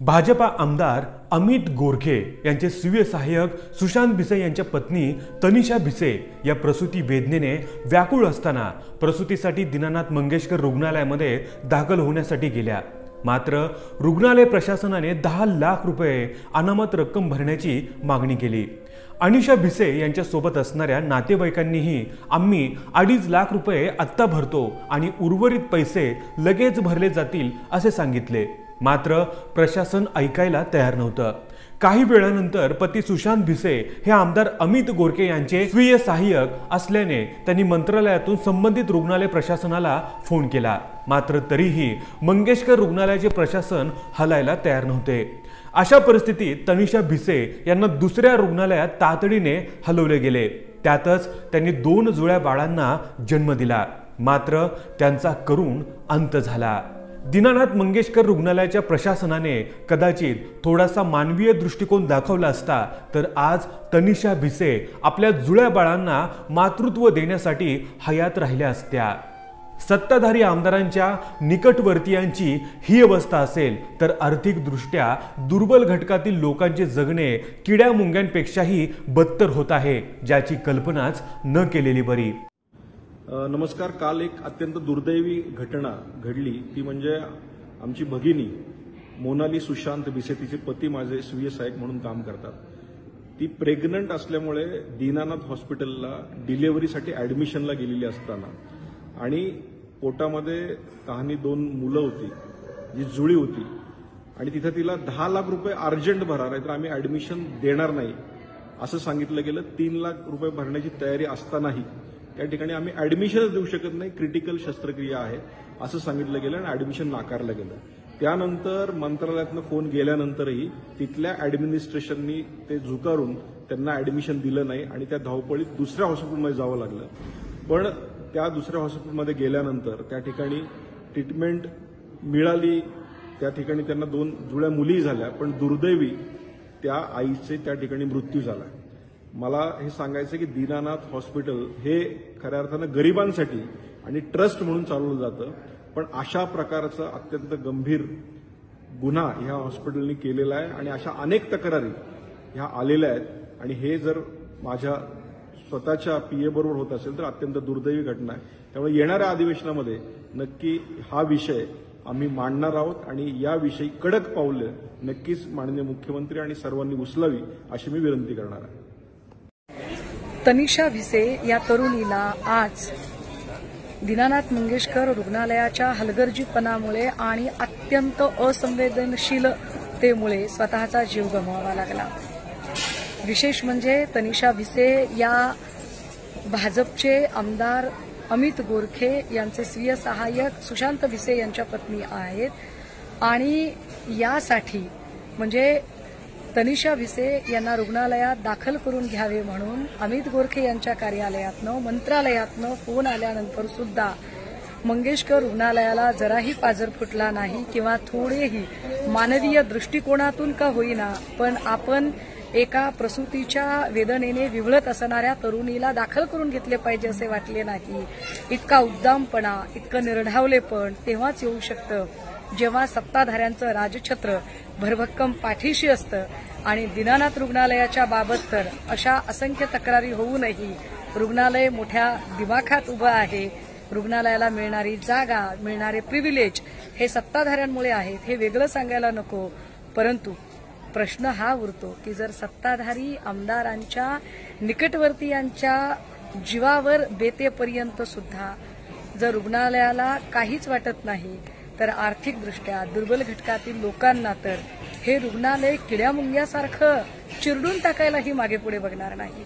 भाजपा आमदार अमित गोरखे यांचे स्वीय सहाय्यक सुशांत भिसे यांच्या पत्नी तनिषा भिसे या प्रसूती वेदनेने व्याकुळ असताना प्रसूतीसाठी दीनानाथ मंगेशकर रुग्णालयामध्ये दाखल होण्यासाठी गेल्या। मात्र रुग्णालय प्रशासनाने 10 लाख रुपये अनामत रक्कम भरण्याची मागणी केली। अनिशा भिसे यांच्या सोबत असणाऱ्या नातेवाईकांनीही आम्ही 2.5 लाख रुपये आत्ता भरतो आणि उर्वरित पैसे लगेच भरले जातील असे सांगितले। मात्र प्रशासन ऐकायला तयार नव्हतं। काही वेळानंतर पती सुशांत भिसे हे आमदार अमित गोरखे यांचे स्वीय सहाय्यक असल्याने त्यांनी मंत्रालयातून संबंधित रुग्णालय प्रशासनाला फोन केला। मात्र तरीही मंगेशकर रुग्णालयाचे प्रशासन हलायला तयार नव्हते। अशा परिस्थितीत तनिषा भिसे यांना दुसऱ्या रुग्णालयात तातडीने हलवले गेले। त्यातच त्यांनी 2 जुळ्या बाळांना जन्म दिला। मात्र त्यांचा करुण अंत झाला। दीनानाथ मंगेशकर रुग्णालयाच्या प्रशासनाने कदाचित थोडासा मानवीय दृष्टिकोन दाखवला असता तर आज तनिषा भिसे आपल्या जुळ्या बाळांना मातृत्व देण्यासाठी हयात राहिल्या असत्या। सत्ताधारी आमदारांच्या निकटवर्तीयांची ही अवस्था असेल तर आर्थिकदृष्ट्या दुर्बल घटकातील लोकांचे जगणे किड्या मुंग्यांपेक्षाही बदतर होत आहे, ज्याची कल्पनाच न केलेली बरी। नमस्कार। काल एक अत्यंत दुर्दैवी घटना घडली, ती म्हणजे आमची भगिनी मोनाली सुशांत भिसे, तिचे पती माझे स्वीय सहाय्यक म्हणून काम करतात। ती प्रेग्नंट असल्यामुळे दीनानाथ हॉस्पिटलला डिलिव्हरीसाठी ॲडमिशनला गेलेली असताना आणि पोटामध्ये तहानी 2 मुलं होती जी जुळी होती आणि तिथे तिला 10 लाख रुपये अर्जंट भरा, नाहीतर आम्ही ॲडमिशन देणार नाही असं सांगितलं गेलं। 3 लाख रुपये भरण्याची तयारी असतानाही त्या ठिकाणी आम्ही ॲडमिशनच देऊ शकत नाही, क्रिटिकल शस्त्रक्रिया आहे असं सांगितलं गेलं आणि ॲडमिशन नाकारलं गेलं। त्यानंतर मंत्रालयातनं फोन गेल्यानंतरही तिथल्या ॲडमिनिस्ट्रेशननी ते झुकारून त्यांना ॲडमिशन दिलं नाही आणि त्या धावपळीत दुसऱ्या हॉस्पिटलमध्ये जावं लागलं। पण त्या दुसऱ्या हॉस्पिटलमध्ये गेल्यानंतर त्या ठिकाणी ट्रीटमेंट मिळाली, त्या ठिकाणी त्यांना 2 जुळ्या मुली झाल्या, पण दुर्दैवी त्या आईचे त्या ठिकाणी मृत्यू झाला। मला हे सांगायचं की दीनानाथ हॉस्पिटल हे खऱ्या अर्थानं गरिबांसाठी आणि ट्रस्ट म्हणून चालवलं जातं, पण अशा प्रकारचा अत्यंत गंभीर गुन्हा ह्या हॉस्पिटलने केलेला आहे आणि अशा अनेक तक्रारी ह्या आलेल्या आहेत आणि हे जर माझ्या स्वतःच्या पीए बरोबर होत असेल तर अत्यंत दुर्दैवी घटना आहे। त्यामुळे येणाऱ्या अधिवेशनामध्ये नक्की हा विषय आम्ही मांडणार आहोत आणि याविषयी कडक पावले नक्कीच माननीय मुख्यमंत्री आणि सर्वांनी उचलावी अशी मी विनंती करणार आहे। तनिषा भिसे या तरुणीला आज दीनानाथ मंगेशकर रुग्णालयाच्या हलगर्जीपणामुळे आणि अत्यंत असंवेदनशीलतेमुळे स्वतःचा जीव गमवावा लागला। विशेष म्हणजे तनिषा भिसे या भाजपचे आमदार अमित गोरखे यांचे स्वीय सहाय्यक सुशांत भिसे यांच्या पत्नी आहेत आणि यासाठी म्हणजे तनिषा भिसे यांना रुग्णालयात दाखल करून घ्यावे म्हणून अमित गोरखे यांच्या कार्यालयातनं मंत्रालयातनं फोन आल्यानंतर सुद्धा मंगेशकर रुग्णालयाला जराही पाजर फुटला नाही किंवा थोडेही मानवीय दृष्टिकोनातून का होईना पण आपण एका प्रसूतीच्या वेदनेने विव्हळत असणाऱ्या तरुणीला दाखल करून घेतले पाहिजे असे वाटले नाही। इतका उद्दामपणा, इतकं निर्ढावलेपण तेव्हाच येऊ शकतं जेव्हा सत्ताधाऱ्यांचं राजछत्र भरभक्कम पाठीशी असतं आणि दीनानाथ रुग्णालयाच्या बाबत तर अशा असंख्य तक्रारी होऊनही रुग्णालय मोठ्या दिमाखात उभं आहे। रुग्णालयाला मिळणारी जागा, मिळणारे प्रिव्हिलेज हे सत्ताधाऱ्यांमुळे आहेत हे वेगळं सांगायला नको, परंतु प्रश्न हा उरतो की जर सत्ताधारी आमदारांच्या निकटवर्तीयांच्या जीवावर बेतेपर्यंत सुद्धा जर रुग्णालयाला काहीच वाटत नाही तर आर्थिकदृष्ट्या दुर्बल घटकातील लोकांना तर हे रुग्णालय किड्यामुंग्यासारखं चिरडून टाकायलाही मागे पुढे बघणार नाही।